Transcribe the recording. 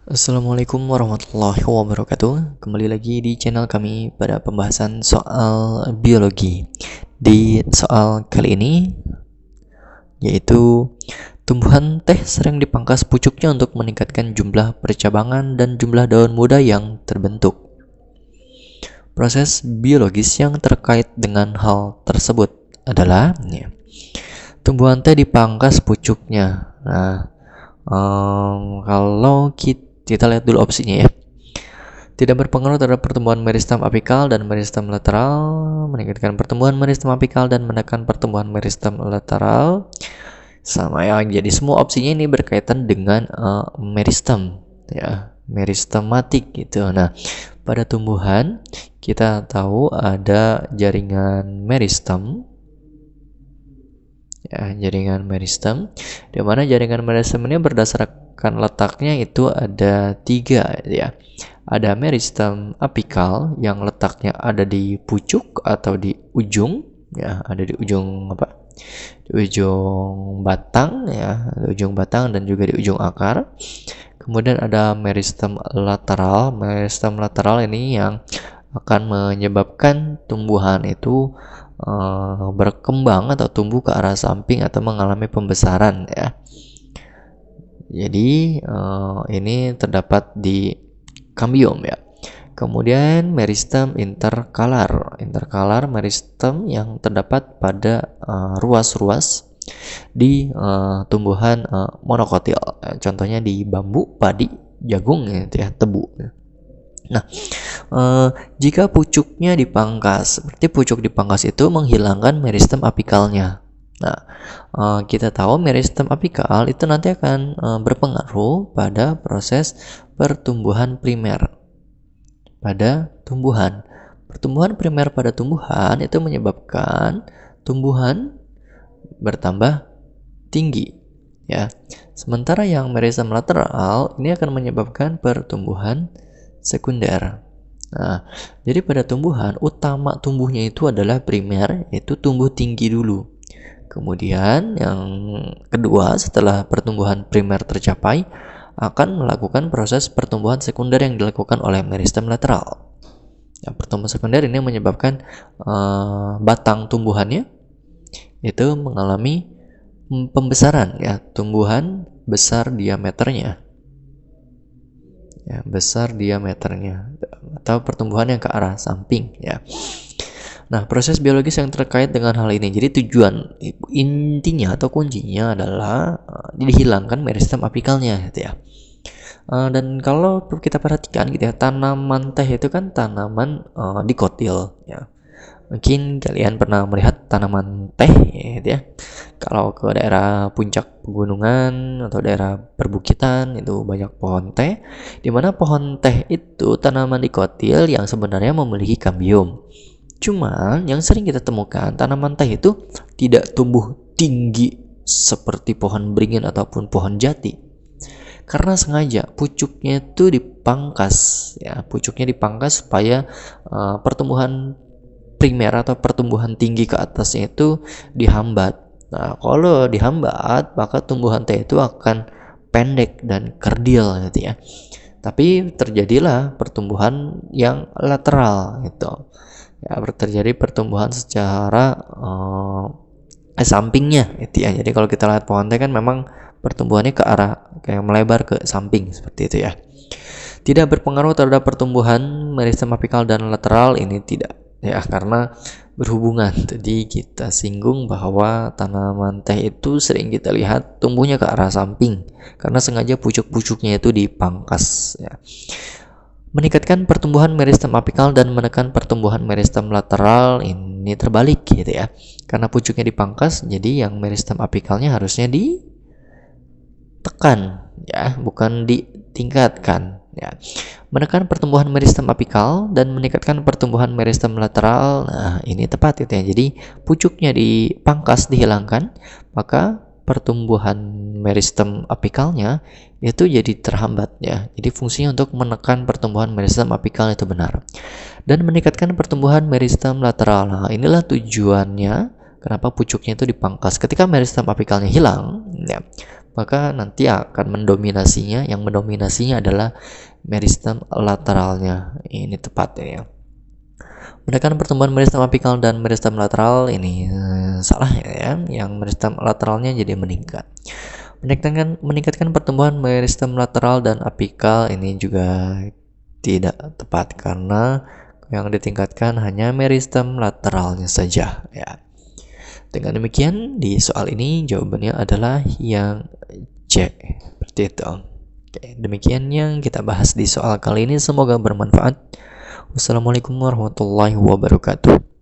Assalamualaikum warahmatullahi wabarakatuh. Kembali lagi di channel kami pada pembahasan soal biologi. Di soal kali ini yaitu tumbuhan teh sering dipangkas pucuknya untuk meningkatkan jumlah percabangan dan jumlah daun muda yang terbentuk. Proses biologis yang terkait dengan hal tersebut adalah tumbuhan teh dipangkas pucuknya. Kalau kita lihat dulu opsinya ya. Tidak berpengaruh terhadap pertumbuhan meristem apikal dan meristem lateral, meningkatkan pertumbuhan meristem apikal dan menekan pertumbuhan meristem lateral. Sama ya, jadi semua opsinya ini berkaitan dengan meristem ya, meristematik gitu. Nah, pada tumbuhan kita tahu ada jaringan meristem ya, jaringan meristem, di mana jaringan meristem ini berdasarkan letaknya itu ada 3 ya. Ada meristem apikal yang letaknya ada di pucuk atau di ujung ya, ada di ujung di ujung batang ya, di ujung batang dan juga di ujung akar. Kemudian ada meristem lateral. Meristem lateral ini yang akan menyebabkan tumbuhan itu berkembang atau tumbuh ke arah samping atau mengalami pembesaran ya. Jadi ini terdapat di kambium ya. Kemudian meristem interkalar. Interkalar meristem yang terdapat pada ruas-ruas di tumbuhan monokotil. Contohnya di bambu, padi, jagung gitu ya, tebu. Nah, jika pucuknya dipangkas, berarti pucuk dipangkas itu menghilangkan meristem apikalnya. Nah, kita tahu meristem apikal itu nanti akan berpengaruh pada proses pertumbuhan primer pada tumbuhan. Pertumbuhan primer pada tumbuhan itu menyebabkan tumbuhan bertambah tinggi, ya. Sementara yang meristem lateral ini akan menyebabkan pertumbuhan sekunder. Nah, jadi pada tumbuhan utama tumbuhnya itu adalah primer, yaitu tumbuh tinggi dulu. Kemudian yang kedua setelah pertumbuhan primer tercapai akan melakukan proses pertumbuhan sekunder yang dilakukan oleh meristem lateral. Ya, pertumbuhan sekunder ini menyebabkan batang tumbuhannya itu mengalami pembesaran ya, tumbuhan besar diameternya. Ya, besar diameternya atau pertumbuhan yang ke arah samping ya. Nah, proses biologis yang terkait dengan hal ini. Jadi tujuan intinya atau kuncinya adalah dihilangkan meristem apikalnya gitu ya. Dan kalau kita perhatikan gitu ya, tanaman teh itu kan tanaman dikotil ya. Mungkin kalian pernah melihat tanaman teh gitu ya. Kalau ke daerah puncak pegunungan atau daerah perbukitan itu banyak pohon teh, di mana pohon teh itu tanaman dikotil yang sebenarnya memiliki kambium. Cuma yang sering kita temukan tanaman teh itu tidak tumbuh tinggi seperti pohon beringin ataupun pohon jati. Karena sengaja pucuknya itu dipangkas ya, pucuknya dipangkas supaya pertumbuhan primer atau pertumbuhan tinggi ke atasnya itu dihambat. Nah, kalau dihambat, maka tumbuhan teh itu akan pendek dan kerdil gitu ya. Tapi terjadilah pertumbuhan yang lateral gitu. Ya, terjadi pertumbuhan secara sampingnya gitu ya. Jadi kalau kita lihat pohon teh kan memang pertumbuhannya ke arah kayak melebar ke samping seperti itu ya. Tidak berpengaruh terhadap pertumbuhan meristem apikal dan lateral ini tidak ya, karena berhubungan. Tadi kita singgung bahwa tanaman teh itu sering kita lihat tumbuhnya ke arah samping karena sengaja pucuk-pucuknya itu dipangkas ya. Meningkatkan pertumbuhan meristem apikal dan menekan pertumbuhan meristem lateral ini terbalik gitu ya. Karena pucuknya dipangkas, jadi yang meristem apikalnya harusnya ditekan ya, bukan ditingkatkan ya. Menekan pertumbuhan meristem apikal dan meningkatkan pertumbuhan meristem lateral. Nah, ini tepat gitu ya. Jadi pucuknya dipangkas, dihilangkan, maka pertumbuhan meristem apikalnya itu jadi terhambat ya. Jadi fungsinya untuk menekan pertumbuhan meristem apikal itu benar. Dan meningkatkan pertumbuhan meristem lateral. Nah, inilah tujuannya kenapa pucuknya itu dipangkas. Ketika meristem apikalnya hilang ya, maka nanti akan mendominasinya adalah meristem lateralnya. Ini tepat ya. Menekan pertumbuhan meristem apikal dan meristem lateral ini salah ya. Yang meristem lateralnya jadi meningkat. Meningkatkan pertumbuhan meristem lateral dan apikal ini juga tidak tepat karena yang ditingkatkan hanya meristem lateralnya saja ya. Dengan demikian di soal ini jawabannya adalah yang C, seperti itu. Oke, demikian yang kita bahas di soal kali ini, semoga bermanfaat. Wassalamualaikum warahmatullahi wabarakatuh.